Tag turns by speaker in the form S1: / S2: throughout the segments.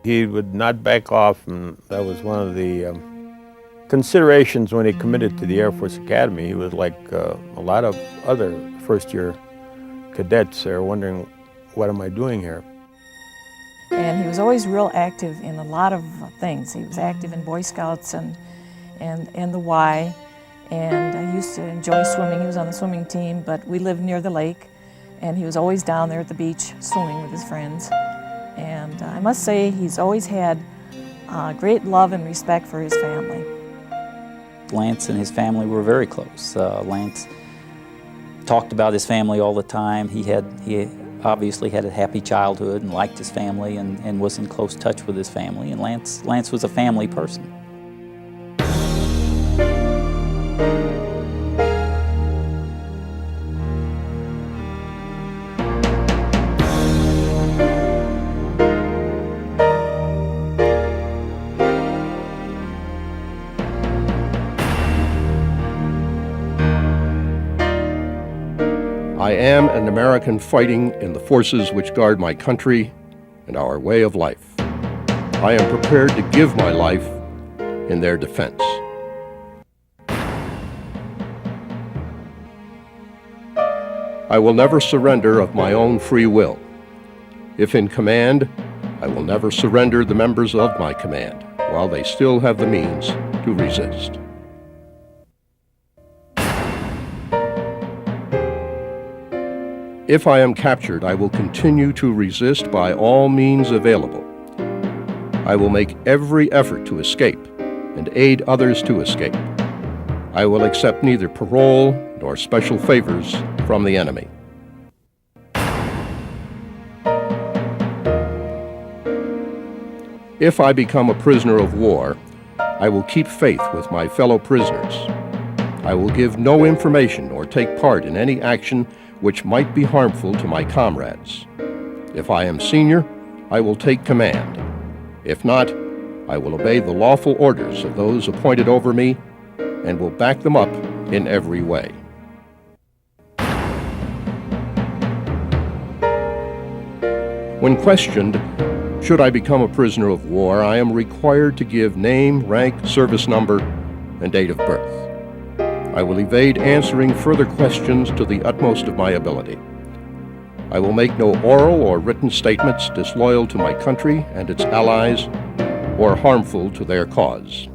S1: He would not back off, and that was one of the considerations when he committed to the Air Force Academy. He was like a lot of other first-year cadets there wondering, what am I doing here?
S2: And he was always real active in a lot of things. He was active in Boy Scouts and the Y, and he used to enjoy swimming. He was on the swimming team, but we lived near the lake, and he was always down there at the beach swimming with his friends. And I must say, he's always had great love and respect for his family.
S3: Lance and his family were very close. Lance talked about his family all the time. He obviously had a happy childhood and liked his family and was in close touch with his family. And Lance was a family person.
S4: I am an American fighting in the forces which guard my country and our way of life. I am prepared to give my life in their defense. I will never surrender of my own free will. If in command, I will never surrender the members of my command while they still have the means to resist. If I am captured, I will continue to resist by all means available. I will make every effort to escape and aid others to escape. I will accept neither parole nor special favors from the enemy. If I become a prisoner of war, I will keep faith with my fellow prisoners. I will give no information or take part in any action which might be harmful to my comrades. If I am senior, I will take command. If not, I will obey the lawful orders of those appointed over me and will back them up in every way. When questioned, should I become a prisoner of war, I am required to give name, rank, service number, and date of birth. I will evade answering further questions to the utmost of my ability. I will make no oral or written statements disloyal to my country and its allies or harmful to their cause.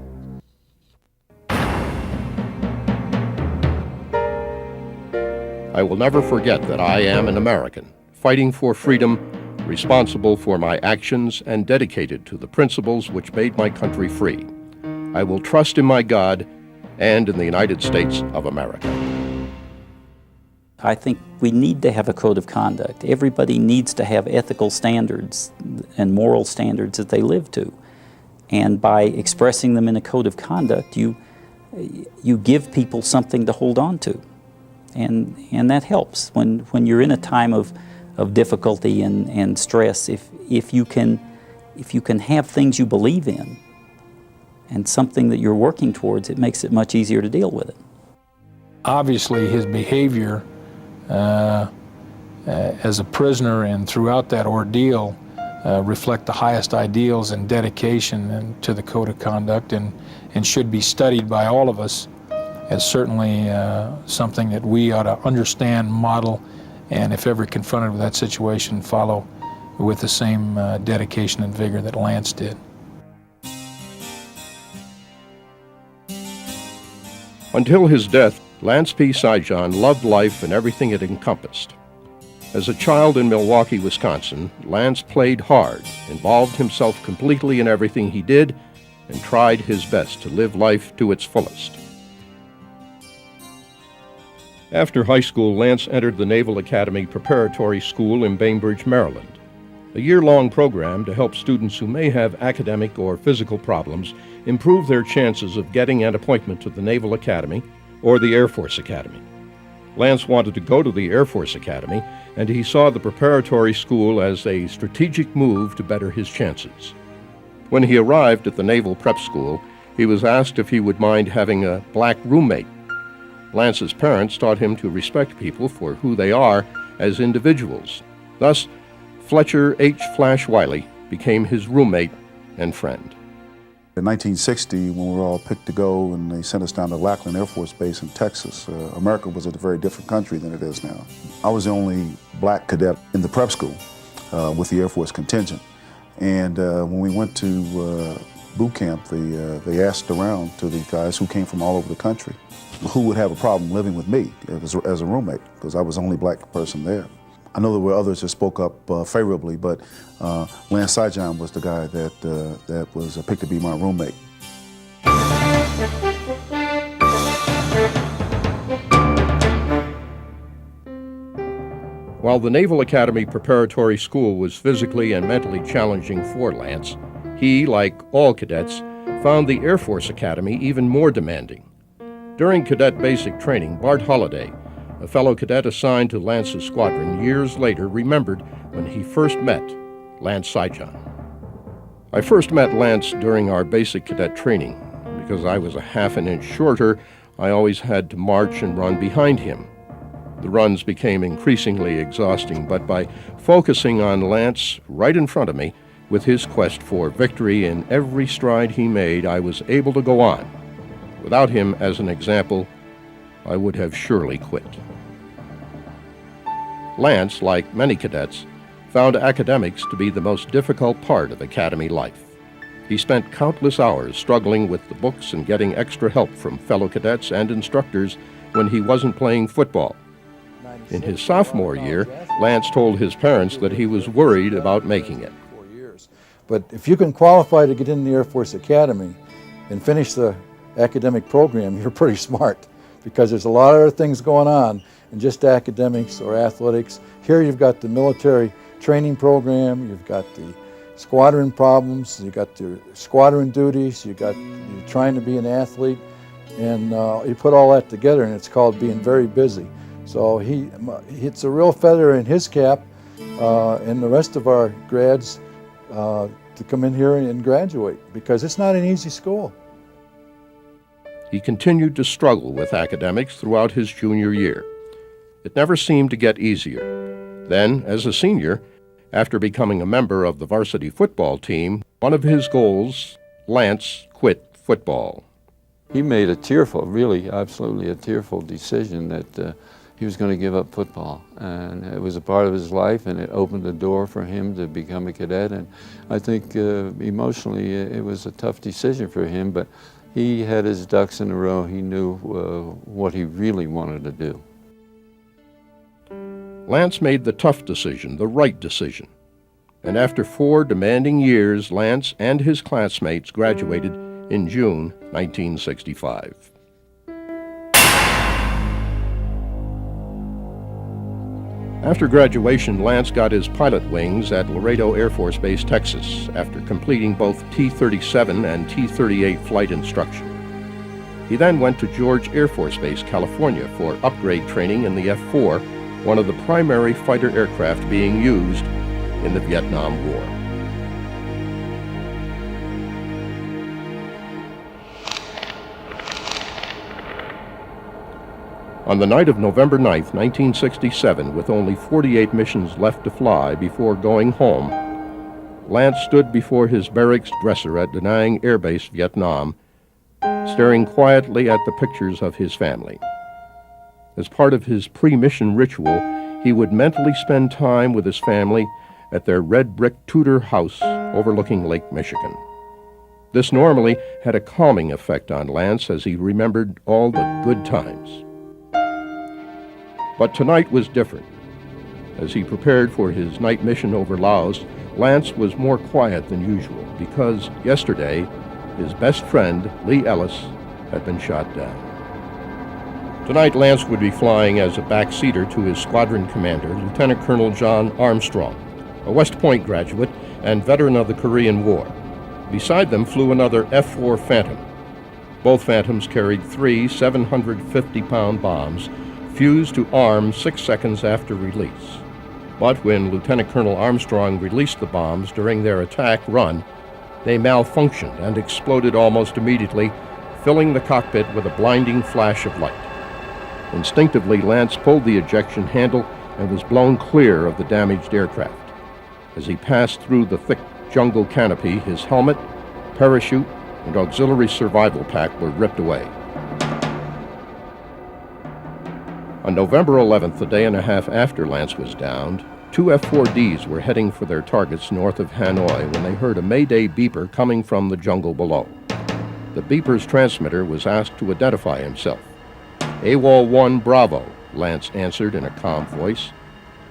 S4: I will never forget that I am an American, fighting for freedom, responsible for my actions, and dedicated to the principles which made my country free. I will trust in my God and in the United States of America.
S3: I think we need to have a code of conduct. Everybody needs to have ethical standards and moral standards that they live to. And by expressing them in a code of conduct, you give people something to hold on to. And that helps when you're in a time of difficulty and stress. If you can have things you believe in and something that you're working towards, it makes it much easier to deal with it.
S5: Obviously, his behavior as a prisoner and throughout that ordeal reflect the highest ideals and dedication to the code of conduct and should be studied by all of us as certainly something that we ought to understand, model, and if ever confronted with that situation, follow with the same dedication and vigor that Lance did.
S4: Until his death, Lance P. Sijan loved life and everything it encompassed. As a child in Milwaukee, Wisconsin, Lance played hard, involved himself completely in everything he did, and tried his best to live life to its fullest. After high school, Lance entered the Naval Academy Preparatory School in Bainbridge, Maryland, a year-long program to help students who may have academic or physical problems improve their chances of getting an appointment to the Naval Academy or the Air Force Academy. Lance wanted to go to the Air Force Academy, and he saw the preparatory school as a strategic move to better his chances. When he arrived at the Naval Prep School, he was asked if he would mind having a black roommate. Lance's parents taught him to respect people for who they are as individuals. Thus, Fletcher H. Flash Wiley became his roommate and friend.
S6: In 1960, when we were all picked to go and they sent us down to Lackland Air Force Base in Texas, America was a very different country than it is now. I was the only black cadet in the prep school with the Air Force contingent. And when we went to boot camp, they asked around to the guys who came from all over the country who would have a problem living with me as a roommate, because I was the only black person there. I know there were others that spoke up favorably, but Lance Sijan was the guy that was picked to be my roommate.
S4: While the Naval Academy Preparatory School was physically and mentally challenging for Lance, he, like all cadets, found the Air Force Academy even more demanding. During cadet basic training, Bart Holliday, a fellow cadet assigned to Lance's squadron years later, remembered when he first met Lance Sijan. I first met Lance during our basic cadet training. Because I was a half an inch shorter, I always had to march and run behind him. The runs became increasingly exhausting, but by focusing on Lance right in front of me, with his quest for victory in every stride he made, I was able to go on. Without him as an example, I would have surely quit. Lance, like many cadets, found academics to be the most difficult part of academy life. He spent countless hours struggling with the books and getting extra help from fellow cadets and instructors when he wasn't playing football. In his sophomore year, Lance told his parents that he was worried about making it.
S7: But if you can qualify to get in the Air Force Academy and finish the academic program, you're pretty smart, because there's a lot of other things going on than just academics or athletics. Here you've got the military training program, you've got the squadron problems, you've got your squadron duties, you're trying to be an athlete, and you put all that together and it's called being very busy. So it's a real feather in his cap and the rest of our grads to come in here and graduate, because it's not an easy school.
S4: He continued to struggle with academics throughout his junior year. It never seemed to get easier. Then, as a senior, after becoming a member of the varsity football team, one of his goals, Lance quit football.
S8: He made a tearful, really absolutely a tearful decision that he was going to give up football. And it was a part of his life, and it opened the door for him to become a cadet. And I think emotionally it was a tough decision for him, but he had his ducks in a row. He knew what he really wanted to do.
S4: Lance made the tough decision, the right decision. And after 4 demanding years, Lance and his classmates graduated in June 1965. After graduation, Lance got his pilot wings at Laredo Air Force Base, Texas, after completing both T-37 and T-38 flight instruction. He then went to George Air Force Base, California, for upgrade training in the F-4, one of the primary fighter aircraft being used in the Vietnam War. On the night of November 9th, 1967, with only 48 missions left to fly before going home, Lance stood before his barracks dresser at Da Nang Air Base, Vietnam, staring quietly at the pictures of his family. As part of his pre-mission ritual, he would mentally spend time with his family at their red brick Tudor house overlooking Lake Michigan. This normally had a calming effect on Lance as he remembered all the good times. But tonight was different. As he prepared for his night mission over Laos, Lance was more quiet than usual because yesterday his best friend, Lee Ellis, had been shot down. Tonight, Lance would be flying as a backseater to his squadron commander, Lieutenant Colonel John Armstrong, a West Point graduate and veteran of the Korean War. Beside them flew another F-4 Phantom. Both Phantoms carried 3 750-pound bombs fused to arms 6 seconds after release. But when Lieutenant Colonel Armstrong released the bombs during their attack run, they malfunctioned and exploded almost immediately, filling the cockpit with a blinding flash of light. Instinctively, Lance pulled the ejection handle and was blown clear of the damaged aircraft. As he passed through the thick jungle canopy, his helmet, parachute, and auxiliary survival pack were ripped away. On November 11th, a day and a half after Lance was downed, two F-4Ds were heading for their targets north of Hanoi when they heard a Mayday beeper coming from the jungle below. The beeper's transmitter was asked to identify himself. AWOL 1 Bravo, Lance answered in a calm voice.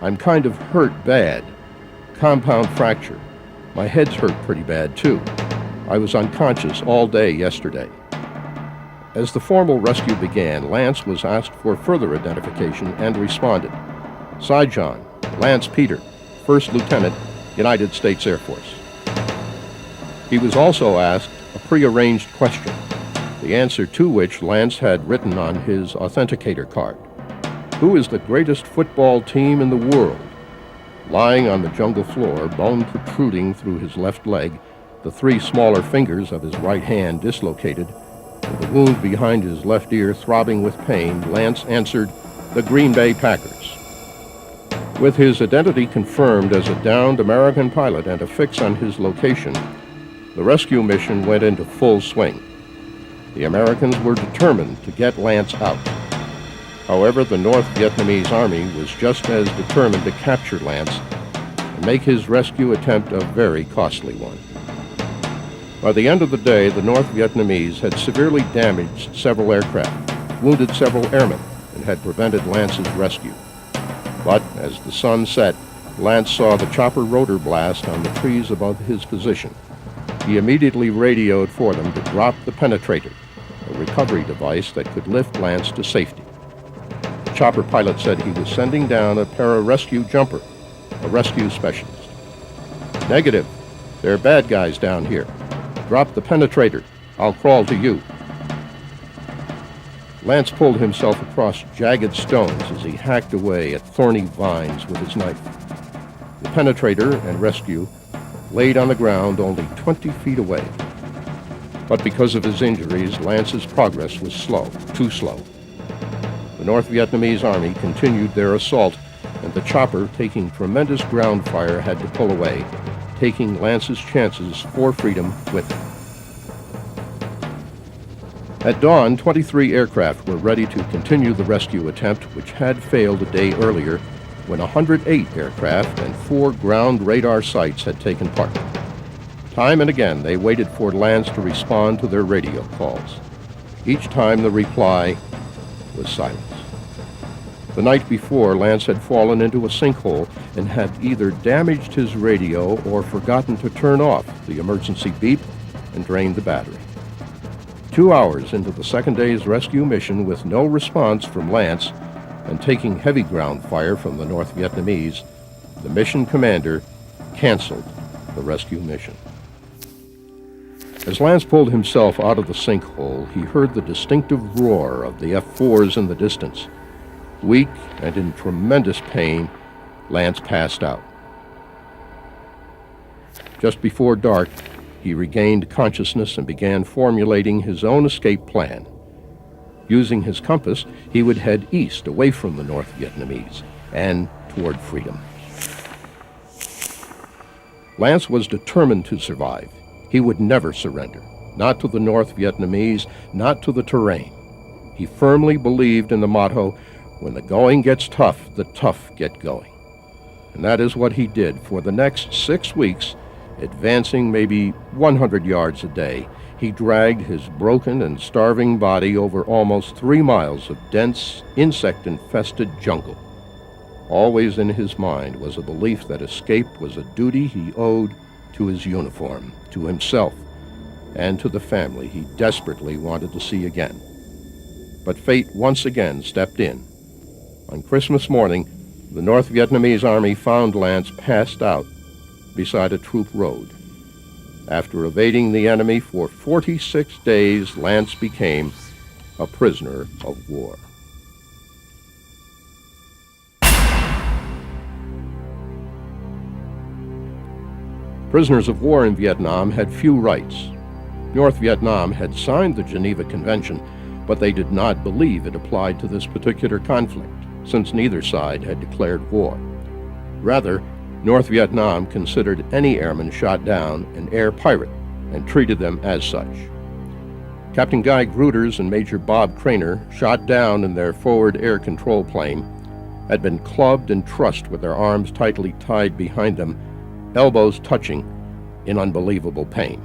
S4: I'm kind of hurt bad. Compound fracture. My head's hurt pretty bad too. I was unconscious all day yesterday. As the formal rescue began, Lance was asked for further identification and responded. Sijan, Lance Peter, 1st Lieutenant, United States Air Force. He was also asked a prearranged question, the answer to which Lance had written on his authenticator card. Who is the greatest football team in the world? Lying on the jungle floor, bone protruding through his left leg, the three smaller fingers of his right hand dislocated, and the wound behind his left ear throbbing with pain, Lance answered, the Green Bay Packers. With his identity confirmed as a downed American pilot and a fix on his location, the rescue mission went into full swing. The Americans were determined to get Lance out. However, the North Vietnamese Army was just as determined to capture Lance and make his rescue attempt a very costly one. By the end of the day, the North Vietnamese had severely damaged several aircraft, wounded several airmen, and had prevented Lance's rescue. But as the sun set, Lance saw the chopper rotor blast on the trees above his position. He immediately radioed for them to drop the penetrator, a recovery device that could lift Lance to safety. The chopper pilot said he was sending down a pararescue jumper, a rescue specialist. Negative. There are bad guys down here. Drop the penetrator. I'll crawl to you. Lance pulled himself across jagged stones as he hacked away at thorny vines with his knife. The penetrator and rescue laid on the ground only 20 feet away. But because of his injuries, Lance's progress was slow, too slow. The North Vietnamese Army continued their assault, and the chopper, taking tremendous ground fire, had to pull away, taking Lance's chances for freedom with him. At dawn, 23 aircraft were ready to continue the rescue attempt, which had failed a day earlier when 108 aircraft and 4 ground radar sites had taken part. Time and again, they waited for Lance to respond to their radio calls. Each time the reply was silence. The night before, Lance had fallen into a sinkhole and had either damaged his radio or forgotten to turn off the emergency beep and drained the battery. 2 hours into the second day's rescue mission with no response from Lance and taking heavy ground fire from the North Vietnamese, the mission commander canceled the rescue mission. As Lance pulled himself out of the sinkhole, he heard the distinctive roar of the F-4s in the distance. Weak and in tremendous pain, Lance passed out. Just before dark, he regained consciousness and began formulating his own escape plan. Using his compass, he would head east away from the North Vietnamese and toward freedom. Lance was determined to survive. He would never surrender, not to the North Vietnamese, not to the terrain. He firmly believed in the motto, when the going gets tough, the tough get going. And that is what he did for the next 6 weeks, advancing maybe 100 yards a day. He dragged his broken and starving body over almost 3 miles of dense, insect-infested jungle. Always in his mind was a belief that escape was a duty he owed to his uniform, to himself, and to the family he desperately wanted to see again. But fate once again stepped in. On Christmas morning, the North Vietnamese Army found Lance passed out beside a troop road. After evading the enemy for 46 days, Lance became a prisoner of war. Prisoners of war in Vietnam had few rights. North Vietnam had signed the Geneva Convention, but they did not believe it applied to this particular conflict, since neither side had declared war. Rather, North Vietnam considered any airman shot down an air pirate and treated them as such. Captain Guy Gruters and Major Bob Craner, shot down in their forward air control plane, had been clubbed and trussed with their arms tightly tied behind them, elbows touching, in unbelievable pain.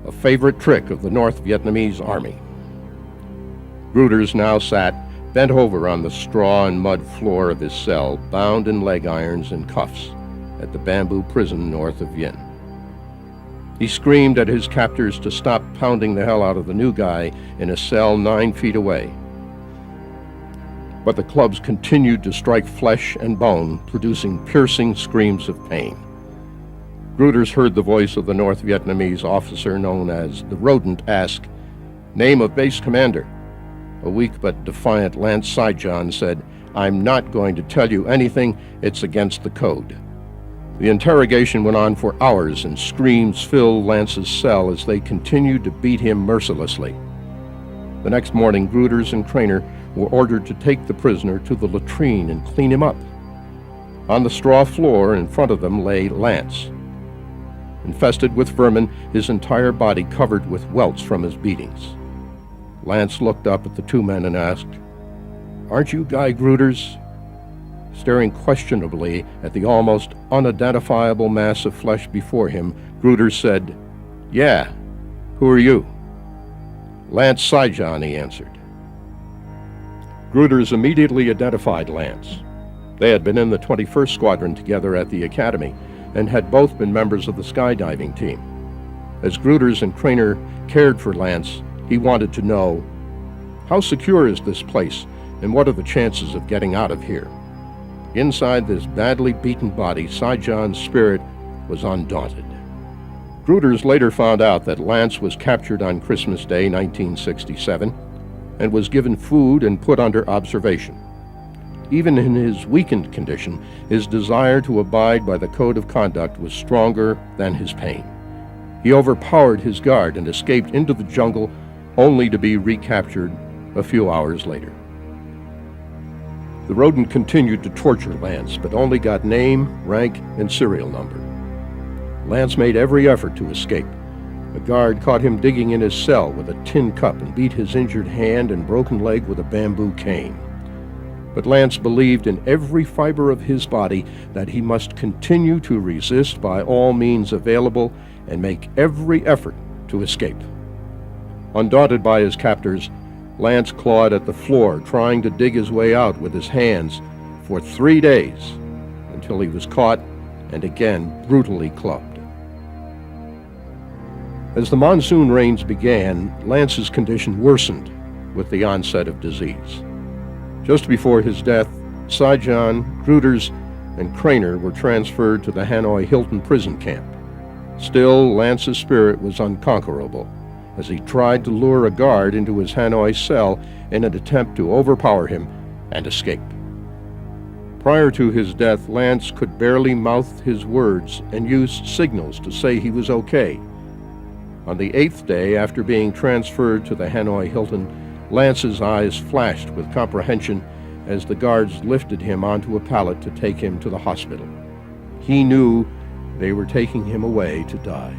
S4: A favorite trick of the North Vietnamese Army. Gruters now sat bent over on the straw and mud floor of his cell, bound in leg irons and cuffs, at the bamboo prison north of Vien. He screamed at his captors to stop pounding the hell out of the new guy in a cell 9 feet away. But the clubs continued to strike flesh and bone, producing piercing screams of pain. Gruters heard the voice of the North Vietnamese officer known as the Rodent ask, "Name of base commander." A weak but defiant Lance Sijan said, "I'm not going to tell you anything. It's against the code." The interrogation went on for hours, and screams filled Lance's cell as they continued to beat him mercilessly. The next morning, Gruters and Craner were ordered to take the prisoner to the latrine and clean him up. On the straw floor in front of them lay Lance, infested with vermin, his entire body covered with welts from his beatings. Lance looked up at the two men and asked, "Aren't you Guy Gruters?" Staring questionably at the almost unidentifiable mass of flesh before him, Gruters said, "Yeah, who are you?" "Lance Sijan," he answered. Gruters immediately identified Lance. They had been in the 21st Squadron together at the Academy and had both been members of the skydiving team. As Gruters and Craner cared for Lance, he wanted to know, "How secure is this place, and what are the chances of getting out of here?" Inside this badly beaten body, Sijan's spirit was undaunted. Gruters later found out that Lance was captured on Christmas Day, 1967, and was given food and put under observation. Even in his weakened condition, his desire to abide by the code of conduct was stronger than his pain. He overpowered his guard and escaped into the jungle, only to be recaptured a few hours later. The rodent continued to torture Lance, but only got name, rank, and serial number. Lance made every effort to escape. A guard caught him digging in his cell with a tin cup and beat his injured hand and broken leg with a bamboo cane. But Lance believed in every fiber of his body that he must continue to resist by all means available and make every effort to escape. Undaunted by his captors, Lance clawed at the floor, trying to dig his way out with his hands for 3 days, until he was caught and again brutally clubbed. As the monsoon rains began, Lance's condition worsened with the onset of disease. Just before his death, Sijan, Gruters, and Craner were transferred to the Hanoi Hilton prison camp. Still, Lance's spirit was unconquerable, as he tried to lure a guard into his Hanoi cell in an attempt to overpower him and escape. Prior to his death, Lance could barely mouth his words and used signals to say he was okay. On the 8th day after being transferred to the Hanoi Hilton, Lance's eyes flashed with comprehension as the guards lifted him onto a pallet to take him to the hospital. He knew they were taking him away to die.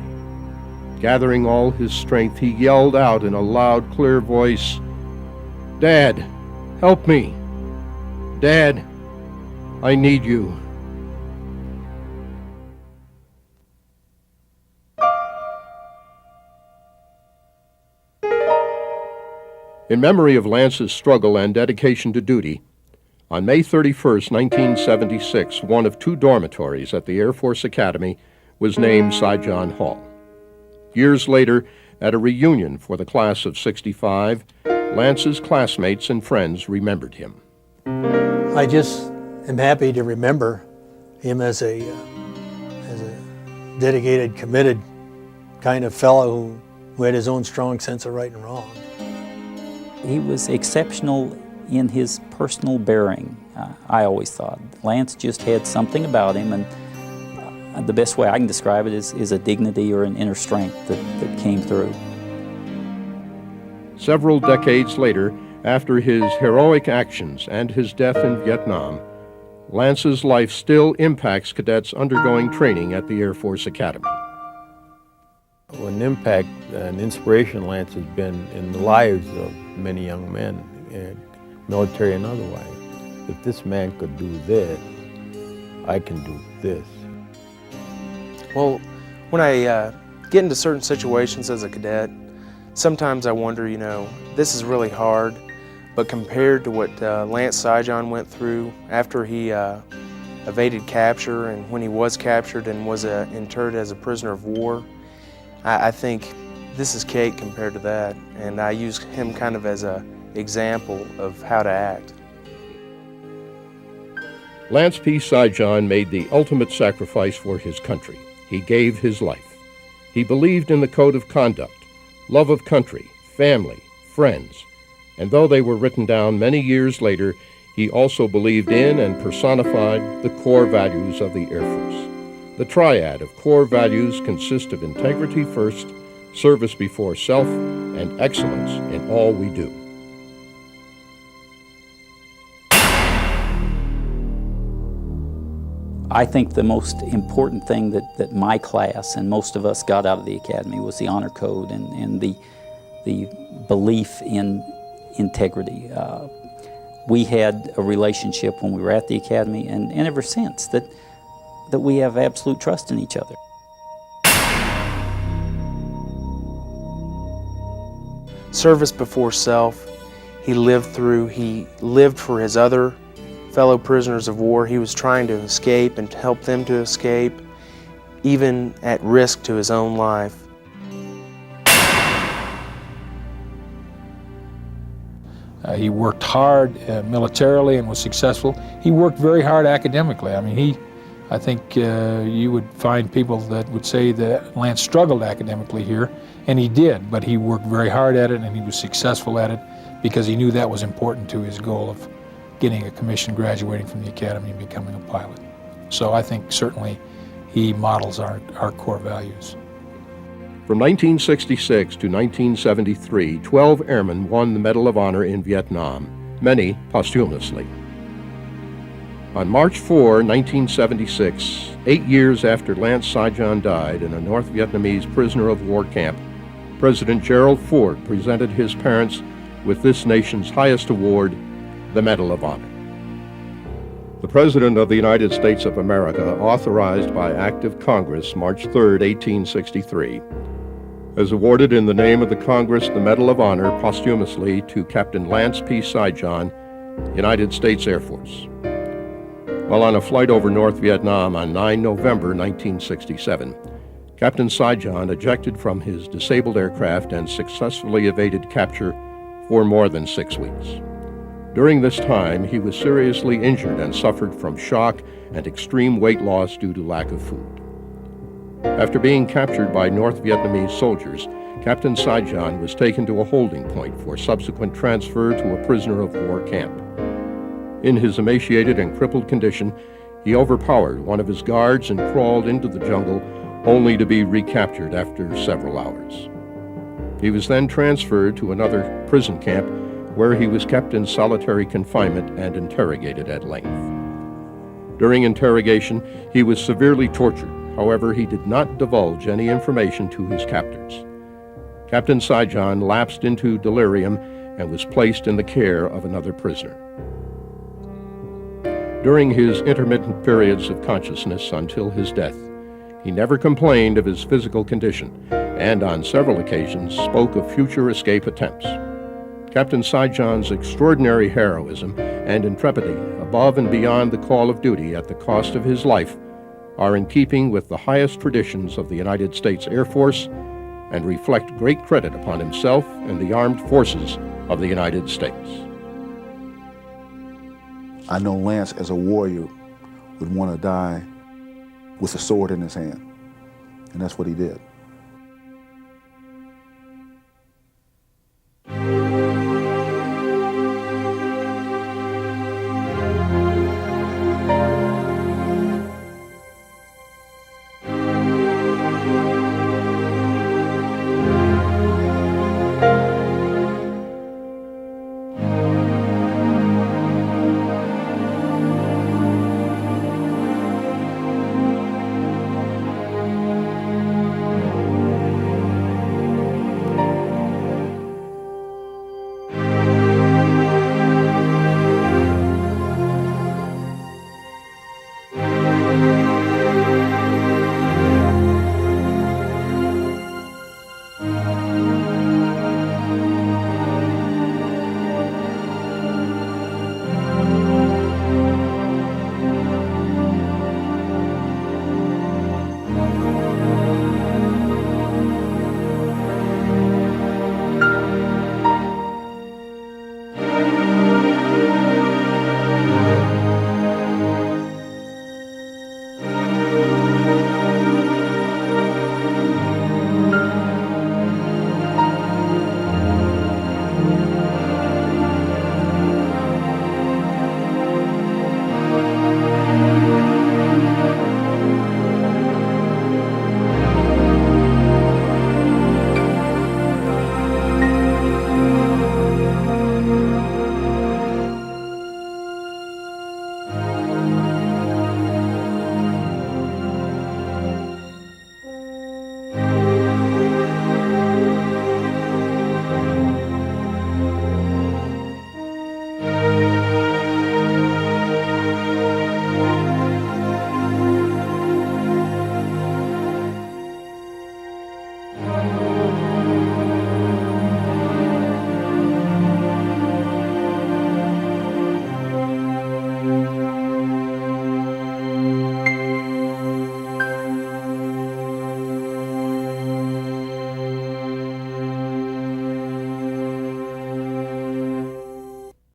S4: Gathering all his strength, he yelled out in a loud, clear voice, "Dad, help me! Dad, I need you." In memory of Lance's struggle and dedication to duty, on May 31, 1976, one of 2 dormitories at the Air Force Academy was named Sijan Hall. Years later, at a reunion for the class of '65, Lance's classmates and friends remembered him.
S9: I just am happy to remember him as a dedicated, committed kind of fellow who had his own strong sense of right and wrong.
S3: He was exceptional in his personal bearing, I always thought. Lance just had something about him, and the best way I can describe it is a dignity or an inner strength that came through.
S4: Several decades later, after his heroic actions and his death in Vietnam, Lance's life still impacts cadets undergoing training at the Air Force Academy.
S1: An impact and inspiration Lance has been in the lives of many young men, military and otherwise. If this man could do this, I can do this.
S10: Well, when I get into certain situations as a cadet, sometimes I wonder, you know, this is really hard, but compared to what Lance Sijan went through after he evaded capture and when he was captured and was interred as a prisoner of war, I think this is cake compared to that, and I use him kind of as an example of how to act.
S4: Lance P. Sijan made the ultimate sacrifice for his country. He gave his life. He believed in the code of conduct, love of country, family, friends, and though they were written down many years later, he also believed in and personified the core values of the Air Force. The triad of core values consists of integrity first, service before self, and excellence in all we do.
S3: I think the most important thing that my class and most of us got out of the academy was the honor code and the belief in integrity. We had a relationship when we were at the academy and ever since that we have absolute trust in each other.
S10: Service before self. He lived for his other fellow prisoners of war. He was trying to escape and to help them to escape, even at risk to his own life.
S5: He worked hard militarily and was successful. He worked very hard academically. I mean, I think you would find people that would say that Lance struggled academically here, and he did, but he worked very hard at it and he was successful at it because he knew that was important to his goal of getting a commission, graduating from the academy, and becoming a pilot. So I think certainly he models our core values.
S4: From 1966 to 1973, 12 airmen won the Medal of Honor in Vietnam, many posthumously. On March 4, 1976, 8 years after Lance Sijan died in a North Vietnamese prisoner of war camp, President Gerald Ford presented his parents with this nation's highest award, the Medal of Honor. The President of the United States of America authorized by Act of Congress March 3, 1863, has awarded in the name of the Congress the Medal of Honor posthumously to Captain Lance P. Sijan, United States Air Force. While on a flight over North Vietnam on 9 November 1967, Captain Sijan ejected from his disabled aircraft and successfully evaded capture for more than 6 weeks. During this time, he was seriously injured and suffered from shock and extreme weight loss due to lack of food. After being captured by North Vietnamese soldiers, Captain Sijan was taken to a holding point for subsequent transfer to a prisoner of war camp. In his emaciated and crippled condition, he overpowered one of his guards and crawled into the jungle, only to be recaptured after several hours. He was then transferred to another prison camp where he was kept in solitary confinement and interrogated at length. During interrogation, he was severely tortured. However, he did not divulge any information to his captors. Captain Sijan lapsed into delirium and was placed in the care of another prisoner. During his intermittent periods of consciousness until his death, he never complained of his physical condition and on several occasions spoke of future escape attempts. Captain Sijan's extraordinary heroism and intrepidity above and beyond the call of duty at the cost of his life are in keeping with the highest traditions of the United States Air Force and reflect great credit upon himself and the armed forces of the United States.
S6: I know Lance, as a warrior, would want to die with a sword in his hand, and that's what he did.